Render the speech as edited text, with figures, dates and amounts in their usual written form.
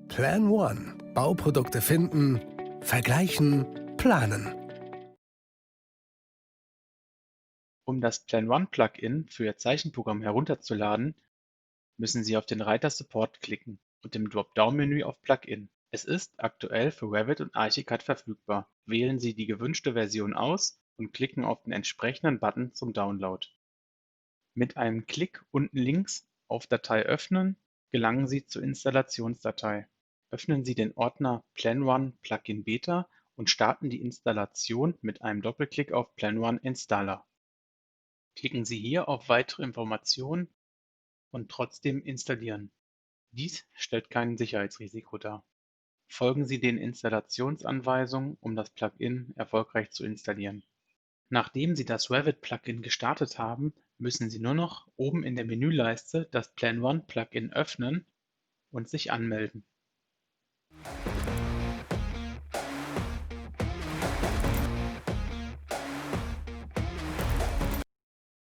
Plan One. Bauprodukte finden, vergleichen, planen. Um das Plan One Plugin für Ihr Zeichenprogramm herunterzuladen, müssen Sie auf den Reiter Support klicken und im Dropdown-Menü auf Plugin. Es ist aktuell für Revit und Archicad verfügbar. Wählen Sie die gewünschte Version aus und klicken auf den entsprechenden Button zum Download. Mit einem Klick unten links auf Datei öffnen gelangen Sie zur Installationsdatei. Öffnen Sie den Ordner Plan One Plugin Beta und starten die Installation mit einem Doppelklick auf Plan One Installer. Klicken Sie hier auf Weitere Informationen und trotzdem installieren. Dies stellt kein Sicherheitsrisiko dar. Folgen Sie den Installationsanweisungen, um das Plugin erfolgreich zu installieren. Nachdem Sie das Revit-Plugin gestartet haben, müssen Sie nur noch oben in der Menüleiste das Plan One Plugin öffnen und sich anmelden.